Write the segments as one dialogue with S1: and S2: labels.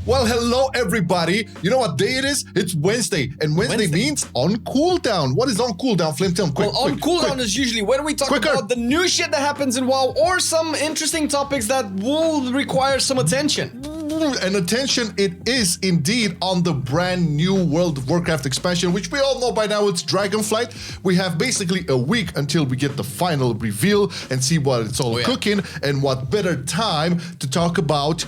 S1: Well, hello everybody. You know what day it is? It's Wednesday, and Wednesday means On Cooldown. What is On Cooldown, Flame? Tell them quick.
S2: On Cooldown is usually when we talk about the new shit that happens in WoW or some interesting topics that will require some attention.
S1: And attention it is indeed on the brand new World of Warcraft expansion, which we all know by now it's Dragonflight. We have basically a week until we get the final reveal and see what it's all cooking, and what better time to talk about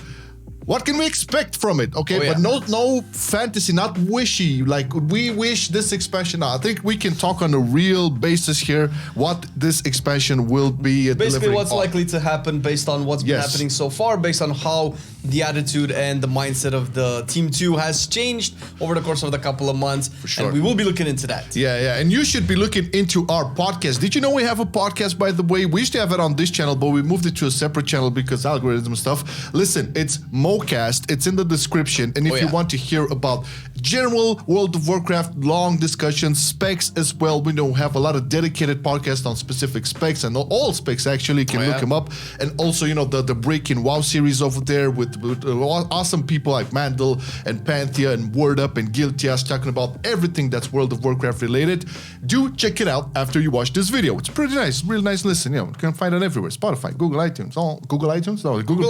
S1: what can we expect from it, okay? But no fantasy, not wishy, like we wish this expansion out. I think we can talk on a real basis here what this expansion will be
S2: basically what's likely to happen based on what's been happening so far, based on how the attitude and the mindset of the Team 2 has changed over the course of the couple of months. For sure. And we will be looking into that.
S1: Yeah, and you should be looking into our podcast. Did you know we have a podcast, by the way? We used to have it on this channel, but we moved it to a separate channel because algorithm stuff. Listen, it's MO Cast. It's in the description. And if you want to hear about general World of Warcraft, long discussions, specs as well, we don't have a lot of dedicated podcasts on specific specs, and all specs actually, you can look them up. And also, you know, the Breaking WoW series over there with awesome people like Mandel and Panthea and Word Up and Guiltias talking about everything that's World of Warcraft related. Do check it out after you watch this video. It's pretty nice, really nice listen. You know, you can find it everywhere. Spotify, Google iTunes, Google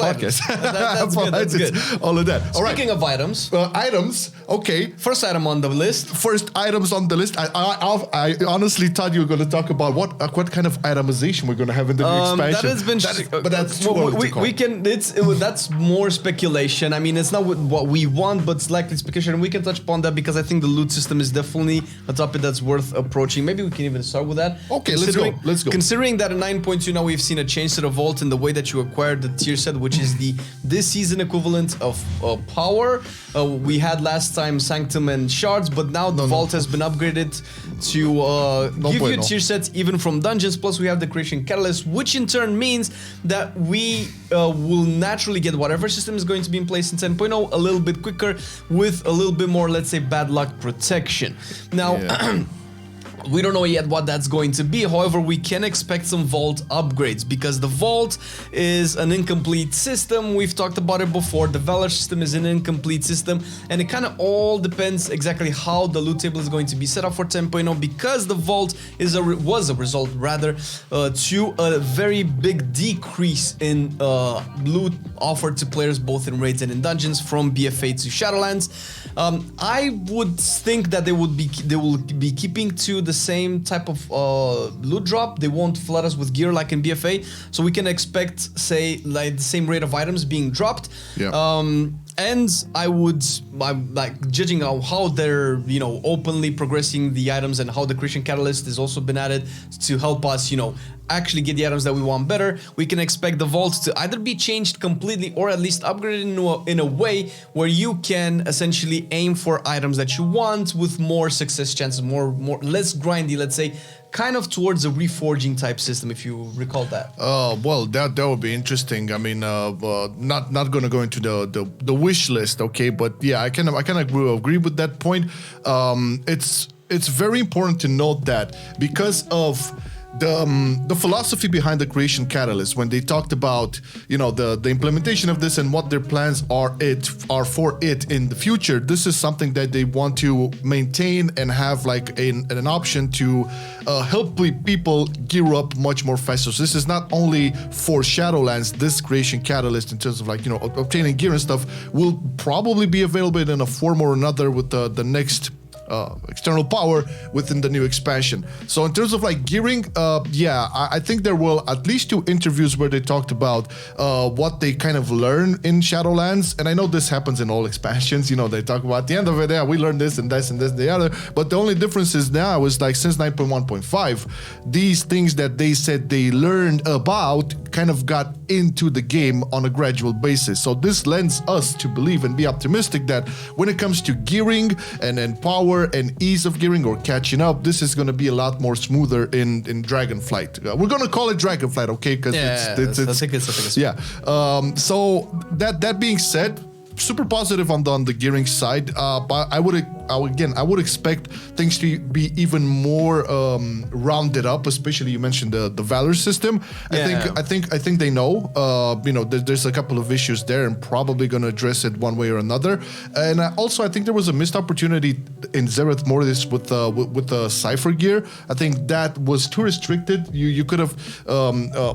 S1: Podcast.
S2: That's good.
S1: All of that. All right.
S2: Speaking of items.
S1: Items, okay.
S2: First item on the list.
S1: First items on the list. I honestly thought you were going to talk about what kind of itemization we're going to have in the new expansion.
S2: That has been,
S1: but that's too early to call.
S2: We can. That's more speculation. I mean, it's not what we want, but it's likely speculation. And we can touch upon that because I think the loot system is definitely a topic that's worth approaching. Maybe we can even start with that.
S1: Okay, let's go.
S2: Considering that at 9.2 now we've seen a change to the vault in the way that you acquire the tier set, which is this season equivalent of power. We had last time Sanctum and Shards, but now the vault has been upgraded to give you tier sets even from dungeons. Plus we have the Creation Catalyst, which in turn means that we will naturally get whatever system is going to be in place in 10.0 a little bit quicker with a little bit more, let's say, bad luck protection. Now, we don't know yet what that's going to be. However, we can expect some vault upgrades because the vault is an incomplete system. We've talked about it before. The Valor System is an incomplete system, and it kind of all depends exactly how the loot table is going to be set up for 10.0 because the vault was a result rather to a very big decrease in loot offered to players both in raids and in dungeons from BFA to Shadowlands. I would think that they will be keeping to the same type of loot drop. They won't flood us with gear like in BFA, so we can expect, say, like the same rate of items being dropped. And I'm like judging how they're, you know, openly progressing the items and how the Creation Catalyst has also been added to help us, you know, actually get the items that we want better. We can expect the vault to either be changed completely or at least upgraded in a way where you can essentially aim for items that you want with more success chances, less grindy, let's say, kind of towards a reforging type system, if you recall that.
S1: Well, that would be interesting. I mean, not gonna go into the wish list, okay? But yeah, I kind of agree with that point. It's very important to note that because of the philosophy behind the Creation Catalyst, when they talked about, you know, the implementation of this and what their plans are for it in the future, this is something that they want to maintain and have like an option to help people gear up much more faster. So this is not only for Shadowlands. This Creation Catalyst, in terms of like, you know, obtaining gear and stuff, will probably be available in a form or another with the next external power within the new expansion. So in terms of like gearing, I think there will at least 2 interviews where they talked about what they kind of learn in Shadowlands. And I know this happens in all expansions, you know, they talk about at the end of it, we learned this and this and this and the other. But the only difference is now is like since 9.1.5, these things that they said they learned about kind of got into the game on a gradual basis. So this lends us to believe and be optimistic that when it comes to gearing and power and ease of gearing or catching up, this is going to be a lot more smoother in Dragonflight. We're going to call it Dragonflight, okay? Because So that being said, super positive on the gearing side, but I would I would expect things to be even more rounded up. Especially you mentioned the Valor system.
S2: Yeah.
S1: I think they know. There's a couple of issues there, and probably going to address it one way or another. And also, I think there was a missed opportunity in Zerath Mortis with the Cypher gear. I think that was too restricted. You could have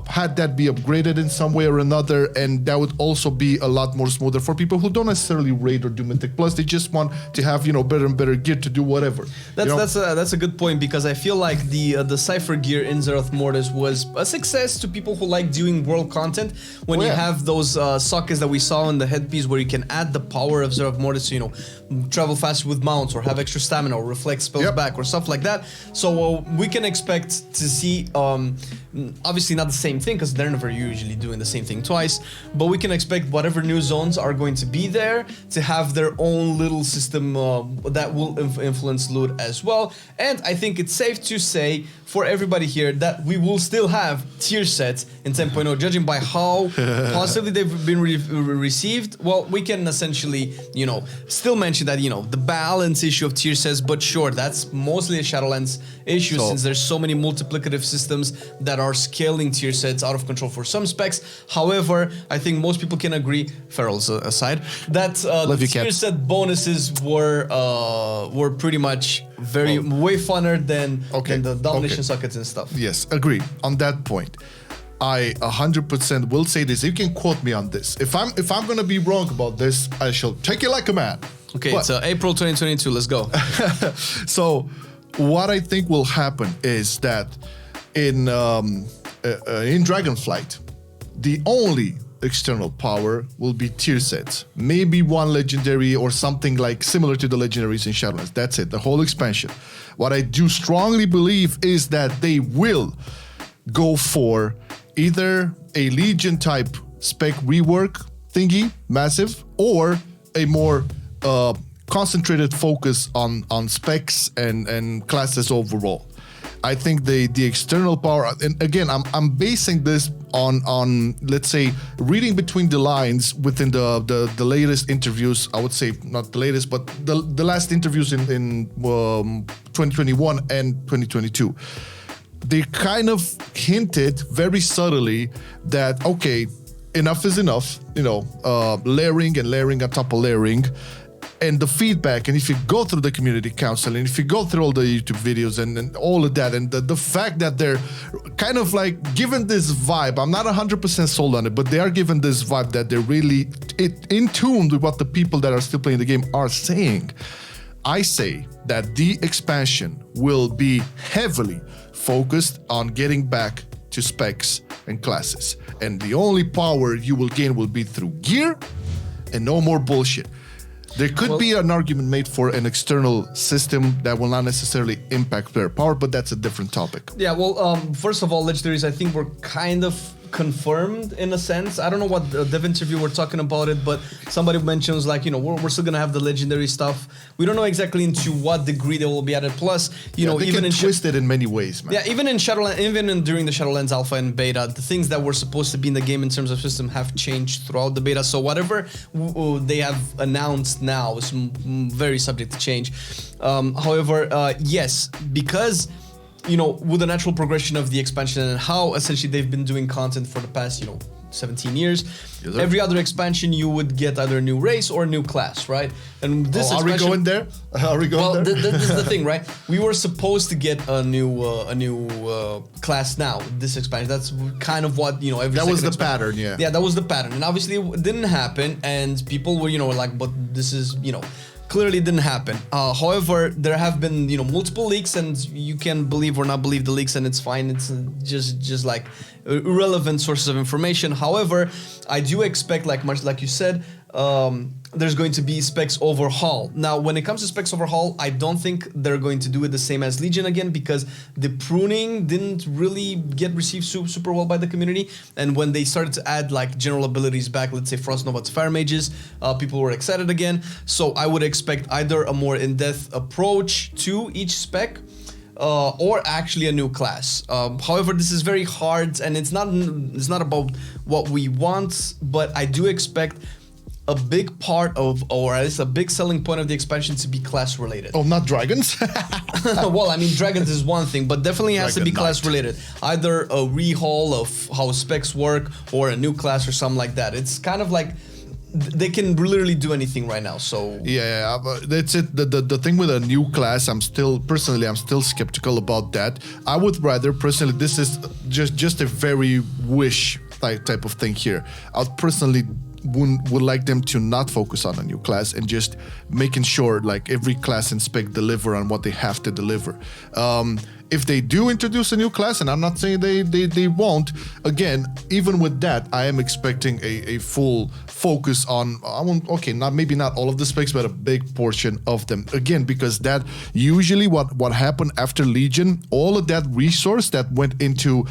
S1: had that be upgraded in some way or another, and that would also be a lot more smoother for people who don't necessarily raid or do Mythic Plus. They just want to have better and better gear to do whatever.
S2: That's a good point, because I feel like the Cypher gear in Zerath Mortis was a success to people who like doing world content. When you have those sockets that we saw in the headpiece where you can add the power of Zerath Mortis to travel faster with mounts, or have extra stamina, or reflect spells back, or stuff like that. So we can expect to see, obviously not the same thing, because they're never usually doing the same thing twice, but we can expect whatever new zones are going to be there to have their own little system that will influence loot as well. And I think it's safe to say for everybody here that we will still have tier sets in 10.0, judging by how positively they've been received. Well, we can essentially, still mention that, the balance issue of tier sets, but sure, that's mostly a Shadowlands issue, since there's so many multiplicative systems that are scaling tier sets out of control for some specs. However, I think most people can agree, Ferals aside, that the tier set bonuses were pretty much way funner than the domination sockets and stuff.
S1: Yes, agree on that point. I 100% will say this. You can quote me on this. If I'm gonna be wrong about this, I shall take it like a man.
S2: Okay, it's April 2022. Let's go.
S1: So, what I think will happen is that in Dragonflight, the only external power will be tier sets. Maybe one legendary or something like similar to the legendaries in Shadowlands. That's it, the whole expansion. What I do strongly believe is that they will go for either a Legion type spec rework thingy, massive, or a more concentrated focus on specs and classes overall. I think the external power, and again, I'm basing this on let's say reading between the lines within the latest interviews. I would say not the latest, but the last interviews in 2021 and 2022. They kind of hinted very subtly that enough is enough. Layering and layering on top of layering. And the feedback, and if you go through the community council, and if you go through all the YouTube videos and all of that, and the fact that they're kind of like given this vibe, I'm not 100% sold on it, but they are given this vibe that they're really in tune with what the people that are still playing the game are saying. I say that the expansion will be heavily focused on getting back to specs and classes. And the only power you will gain will be through gear and no more bullshit. There could be an argument made for an external system that will not necessarily impact player power, but that's a different topic.
S2: Yeah, well, first of all, legendaries, I think were kind of confirmed in a sense. I don't know what the dev interview were talking about it, but somebody mentions like, we're still gonna have the legendary stuff. We don't know exactly into what degree they will be added. Plus,
S1: they
S2: even
S1: can twist it in many ways, man.
S2: Yeah, even in Shadowlands, during the Shadowlands alpha and beta, the things that were supposed to be in the game in terms of system have changed throughout the beta. So whatever they have announced now is very subject to change. However, yes, because with the natural progression of the expansion and how essentially they've been doing content for the past, 17 years, every other expansion you would get either a new race or a new class, right? And this
S1: are we going there? Are we going there?
S2: This is the thing, right? We were supposed to get a new class now. This expansion, that's kind of what every.
S1: That was the pattern, yeah.
S2: Yeah, that was the pattern, and obviously it didn't happen, and people were like, but this is clearly didn't happen. However, there have been multiple leaks, and you can believe or not believe the leaks, and it's fine. It's just like irrelevant sources of information. However, I do expect, much like you said, there's going to be specs overhaul. Now, when it comes to specs overhaul, I don't think they're going to do it the same as Legion again, because the pruning didn't really get received super well by the community. And when they started to add general abilities back, let's say Frost Nova to Fire Mages, people were excited again. So I would expect either a more in-depth approach to each spec, or actually a new class. However, this is very hard, and it's not about what we want, but I do expect a big part of, or at least a big selling point of the expansion to be class related.
S1: Oh, not dragons?
S2: Well, I mean, dragons is one thing, but definitely has to be
S1: Dragon
S2: class
S1: Knight.
S2: related. Either a rehaul of how specs work or a new class or something like that. It's kind of like they can literally do anything right now. So
S1: Yeah, but that's it. The thing with a new class, I'm still skeptical about that. I would rather personally, this is just a very wish type of thing here. I'd personally would like them to not focus on a new class and just making sure like every class and spec deliver on what they have to deliver. If they do introduce a new class, and I'm not saying they won't, again, even with that, I am expecting a full focus on, maybe not all of the specs, but a big portion of them. Again, because that usually what happened after Legion, all of that resource that went into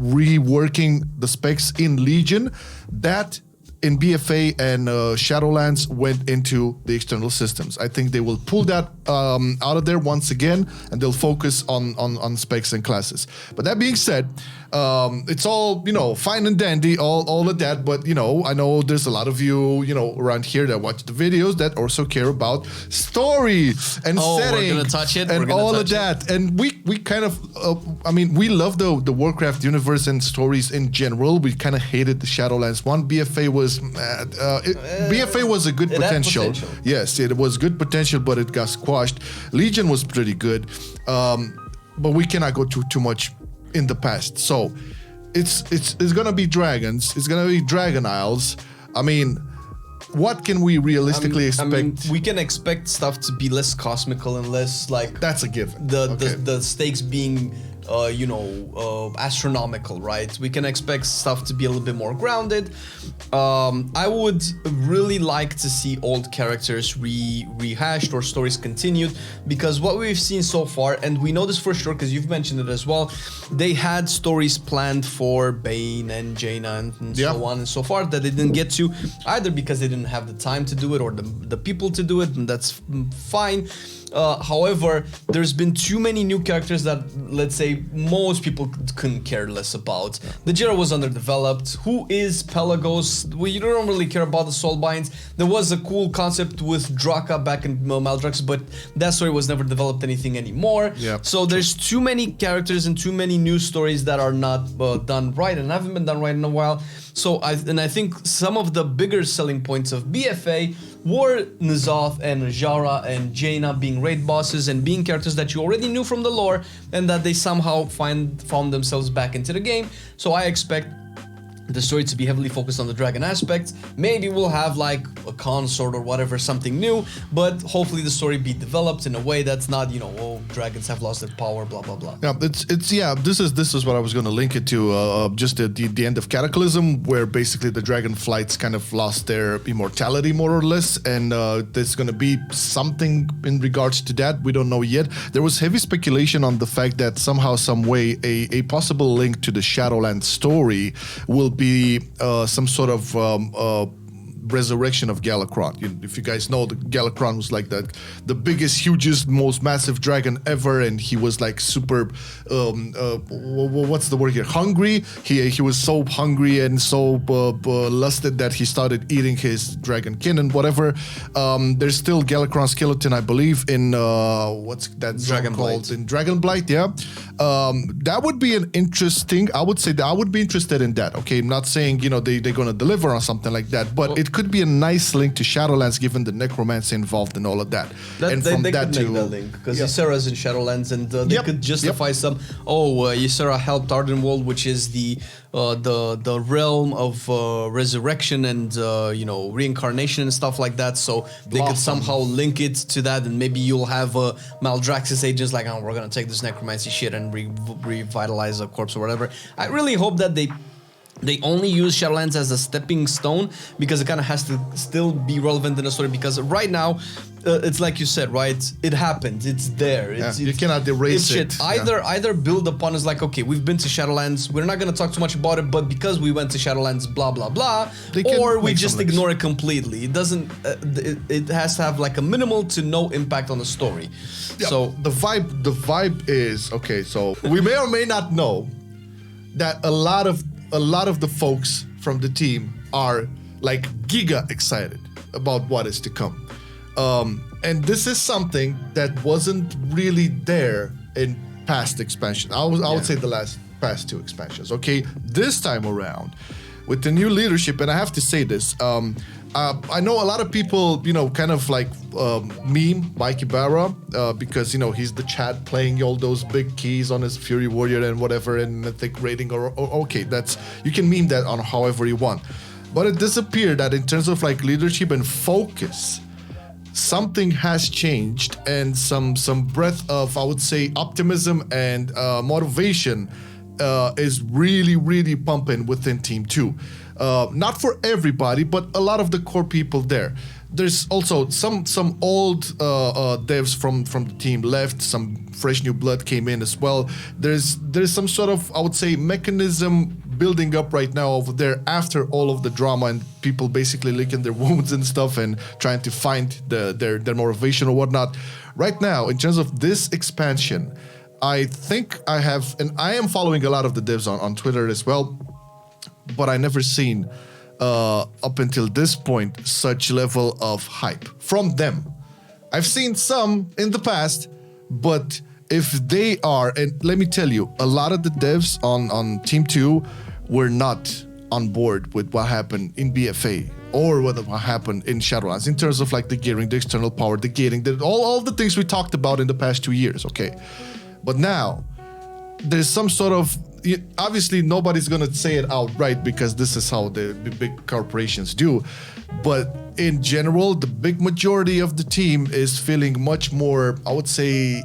S1: reworking the specs in Legion, that in BFA and Shadowlands went into the external systems. I think they will pull that out of there once again, and they'll focus on specs and classes. But that being said, it's all, fine and dandy, all of that, but, I know there's a lot of you, around here that watch the videos that also care about story and setting.
S2: We're gonna touch it.
S1: And all of that. And we kind of, we love the Warcraft universe and stories in general. We kind of hated the Shadowlands one. BFA was a good potential. Yes, it was good potential, but it got squashed. Legion was pretty good, but we cannot go too much in the past. So it's gonna be dragons. It's gonna be Dragon Isles. I mean, what can we realistically expect?
S2: We can expect stuff to be less cosmical and less like
S1: that's a given.
S2: The stakes being astronomical, right? We can expect stuff to be a little bit more grounded. I would really like to see old characters rehashed or stories continued, because what we've seen so far, and we know this for sure because you've mentioned it as well, they had stories planned for Bane and Jaina and so on and so forth that they didn't get to, either because they didn't have the time to do it or the people to do it, and that's fine. However, there's been too many new characters that, let's say, most people couldn't care less about. The Jera was underdeveloped. Who is Pelagos? We don't really care about the Soulbinds. There was a cool concept with Draka back in Maldrax, but that story was never developed anything anymore. So there's too many characters and too many new stories that are not done right and haven't been done right in a while. So I think some of the bigger selling points of BFA were N'Zoth and Jara and Jaina being raid bosses and being characters that you already knew from the lore, and that they somehow found themselves back into the game. So I expect the story to be heavily focused on the dragon aspects. Maybe we'll have like a consort or whatever, something new, but hopefully the story be developed in a way that's not, dragons have lost their power, blah blah blah.
S1: Yeah, this is what I was going to link it to, just the end of Cataclysm, where basically the Dragonflights kind of lost their immortality more or less, and there's going to be something in regards to that. We don't know yet. There was heavy speculation on the fact that somehow, some way, a possible link to the Shadowlands story will be some sort of resurrection of Galakron. If you guys know, the Galakron was like the biggest, hugest, most massive dragon ever, and he was like super, what's the word here? Hungry. He was so hungry and so lusted that he started eating his dragonkin and whatever. There's still Galakron skeleton, I believe, in what's that zone called? In Dragonblight, yeah. That would be an interesting. I would say that I would be interested in that. Okay, I'm not saying they're gonna deliver on something like that, but it could be a nice link to Shadowlands, given the necromancy involved and all of that.
S2: And from that could make that link, because Ysera's in Shadowlands, and they could justify some. Ysera helped Ardenwold, which is the realm of resurrection and reincarnation and stuff like that. So they could somehow link it to that, and maybe you'll have Maldraxxus agents like, we're gonna take this necromancy shit and revitalize a corpse or whatever. I really hope that they only use Shadowlands as a stepping stone, because it kind of has to still be relevant in the story, because right now it's like you said, right? It happened. It's there.
S1: You cannot erase it.
S2: Either build upon is like, okay, we've been to Shadowlands. We're not going to talk too much about it, but because we went to Shadowlands, blah, blah, blah. Or we just ignore it completely. It doesn't, it has to have like a minimal to no impact on the story.
S1: Yeah,
S2: so
S1: the vibe is, okay, so we may or may not know that a lot of the folks from the team are like giga excited about what is to come. And this is something that wasn't really there in past expansions. I would say the past 2 expansions. Okay, this time around, with the new leadership, and I have to say this, I know a lot of people, kind of like meme Mike Ibarra because, he's the chat playing all those big keys on his Fury Warrior and whatever, and mythic rating, or okay, you can meme that on however you want. But it does appear that in terms of like leadership and focus, something has changed, and some breath of, I would say, optimism and motivation is really, really pumping within Team 2. Not for everybody, but a lot of the core people there. There's also some old devs from the team left, some fresh new blood came in as well. There's some sort of, I would say, mechanism building up right now over there after all of the drama and people basically licking their wounds and stuff and trying to find their motivation or whatnot. Right now, in terms of this expansion, I think I have, and I am following a lot of the devs on Twitter as well, but I never seen up until this point such level of hype from them. I've seen some in the past, but if they are, and let me tell you, a lot of the devs on Team 2 were not on board with what happened in BFA or what happened in Shadowlands in terms of like the gearing, the external power, the gating, all the things we talked about in the past 2 years, okay? But now, there's some sort of, obviously nobody's gonna say it outright because this is how the big corporations do, but in general, the big majority of the team is feeling much more, I would say,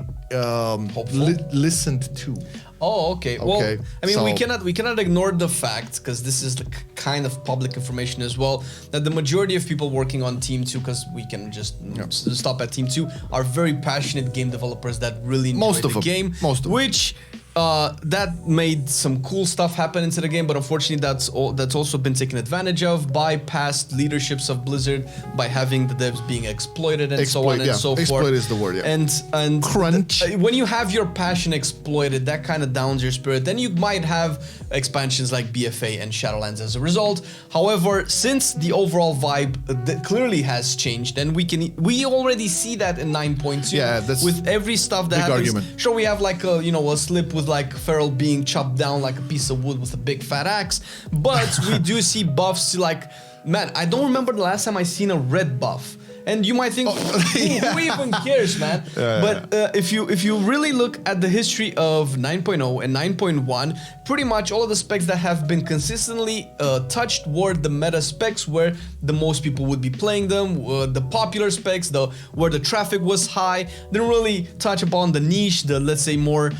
S1: listened to.
S2: Oh, okay. Well, I mean, we cannot ignore the fact, because this is the kind of public information as well, that the majority of people working on Team 2, because we can just stop at Team 2, are very passionate game developers that really enjoy the game. Most of them. Which that made some cool stuff happen into the game, but unfortunately that's also been taken advantage of by past leaderships of Blizzard by having the devs being exploited and so on and so forth.
S1: Exploit is the word, yeah.
S2: And
S1: crunch.
S2: When you have your passion exploited, that kind of downs your spirit. Then you might have expansions like BFA and Shadowlands as a result. However, since the overall vibe clearly has changed, and we already see that in 9.2.
S1: Yeah, that's
S2: with every stuff that happens.
S1: Argument.
S2: Sure, we have like a slip with like Feral being chopped down like a piece of wood with a big fat axe, but we do see buffs to like, man, I don't remember the last time I seen a red buff. And you might think, who even cares, man? But if you really look at the history of 9.0 and 9.1, pretty much all of the specs that have been consistently touched were the meta specs where the most people would be playing them, the popular specs, where the traffic was high. Didn't really touch upon the niche, the, let's say, more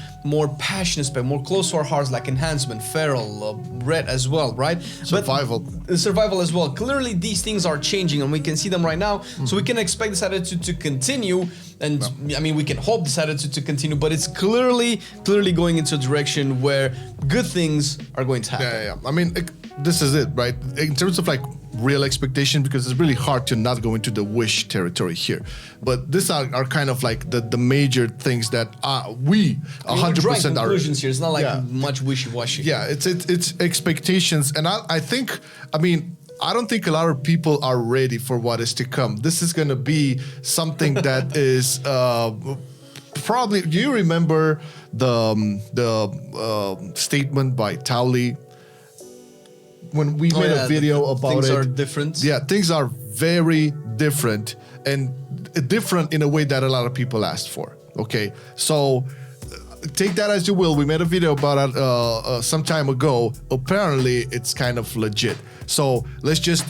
S2: passionate spec, more close to our hearts, like enhancement, feral, red as well, right?
S1: Survival.
S2: But, survival as well. Clearly, these things are changing, and we can see them right now. So we can expect this attitude to continue, and I mean, we can hope this attitude to continue, but it's clearly going into a direction where good things are going to happen.
S1: Yeah. I mean, this is it, right? In terms of like real expectation, because it's really hard to not go into the wish territory here. But these are kind of like the major things that we 100% are.
S2: Conclusions here. It's not like much wishy-washy.
S1: Yeah, it's expectations, and I think, I mean, I don't think a lot of people are ready for what is to come. This is going to be something that is probably. Do you remember the statement by Towley when we made a video about
S2: things
S1: it?
S2: Things are different.
S1: Yeah, things are very different, and different in a way that a lot of people asked for. Okay, so take that as you will. We made a video about it some time ago. Apparently, it's kind of legit. So let's just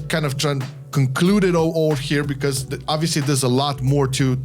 S1: kind of try and conclude it all here, because obviously there's a lot more to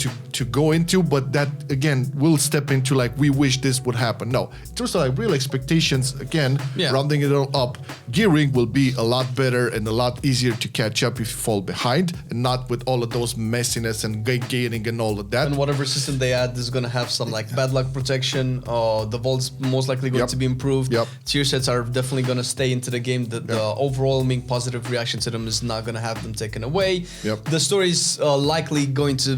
S1: go into, but that again will step into like we wish this would happen. No, in terms of like real expectations, again, rounding it all up, gearing will be a lot better and a lot easier to catch up if you fall behind, and not with all of those messiness and gating and all of that.
S2: And whatever system they add is gonna have some like bad luck protection. The vault's most likely going to be improved. Tier sets are definitely gonna stay into the game. The overwhelming positive reaction to them is not gonna have them taken away.
S1: Yep.
S2: The story is likely going to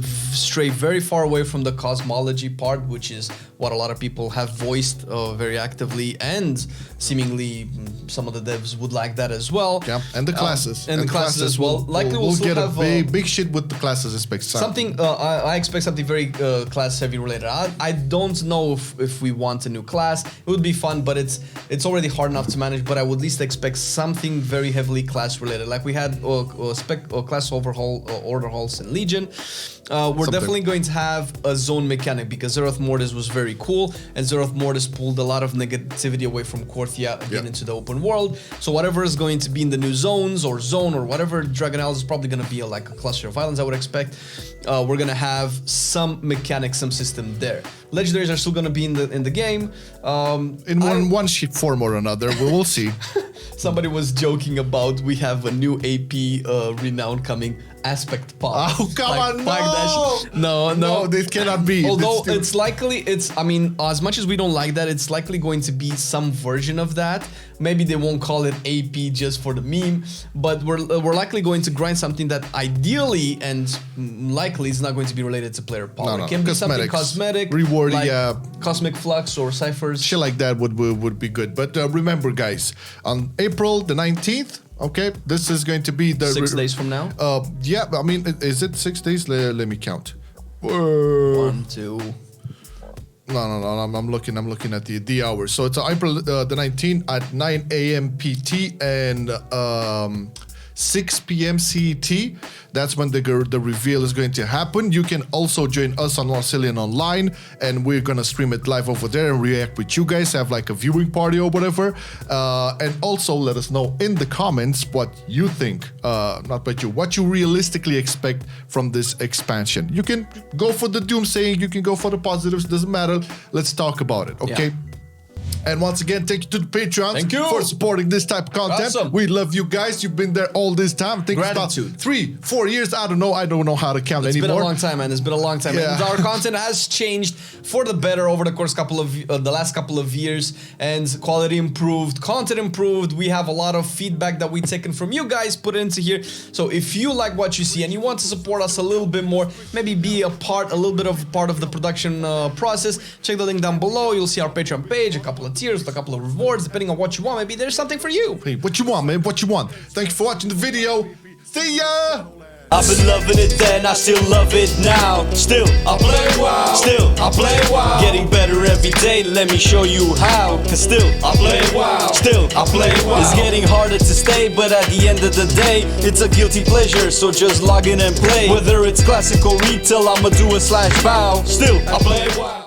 S2: stray very far away from the cosmology part, which is what a lot of people have voiced very actively, and seemingly some of the devs would like that as well.
S1: Yeah, and the classes.
S2: And the classes as well. Likely we'll still
S1: get
S2: have
S1: a big shit with the classes. Expect
S2: something. I expect something very class heavy related. I don't know if we want a new class. It would be fun, but it's already hard enough to manage. But I would at least expect something very heavily class related, like we had class overhauls in Legion. We're definitely going to have a zone mechanic, because Zeroth Mortis was very cool, and Zeroth Mortis pulled a lot of negativity away from Korthia again into the open world. So whatever is going to be in the new zones or zone or whatever, Dragon Isles is probably going to be like a cluster of islands, I would expect. We're going to have some mechanics, some system there. Legendaries are still going to be in the game.
S1: In one form or another, we will see.
S2: Somebody was joking about we have a new AP renown coming, Aspect Pop.
S1: Oh, come on, no, this cannot be.
S2: Although it's likely, I mean, as much as we don't like that, it's likely going to be some version of that. Maybe they won't call it AP just for the meme, but we're likely going to grind something that ideally and likely is not going to be related to player power.
S1: No,
S2: it can be something cosmetic,
S1: reward,
S2: like Cosmic Flux or Ciphers.
S1: Shit like that would be good. But remember, guys, on April the 19th, okay, this is going to be the
S2: 6 days from now.
S1: Yeah, I mean, is it 6 days? Let me count.
S2: 1, 2.
S1: No. I'm looking at the hours. So it's April the 19th at 9 a.m. PT and 6 p.m. CET. That's when the reveal is going to happen. You can also join us on Marcelian&Online, and we're gonna stream it live over there and react with you guys, have like a viewing party or whatever. And also let us know in the comments what you think, what you realistically expect from this expansion. You can go for the doomsaying, you can go for the positives, doesn't matter. Let's talk about it, okay? Yeah. And once again, thank you to the Patreons for supporting this type of content.
S2: Awesome.
S1: We love you guys. You've been there all this time. I think
S2: Gratitude.
S1: It's about 3-4 years. I don't know how to count anymore.
S2: It's been a long time, man. It's been a long time.
S1: Yeah.
S2: And our content has changed for the better over the course the last couple of years, and quality improved, content improved. We have a lot of feedback that we've taken from you guys, put into here. So if you like what you see and you want to support us a little bit more, maybe be a little bit of part of the production process, check the link down below. You'll see our Patreon page, a couple of tiers, a couple of rewards, depending on what you want. Maybe there's something for you.
S1: Hey, what you want, man? What you want? Thank you for watching the video. See ya!
S3: I've been loving it then, I still love it now. Still, I play WoW. Still, I play WoW. Getting better every day, let me show you how. Cause still, I play WoW. Still, I play WoW. It's getting harder to stay, but at the end of the day, it's a guilty pleasure, so just log in and play. Whether it's classic or retail, I'ma do a /bow. Still, I play WoW.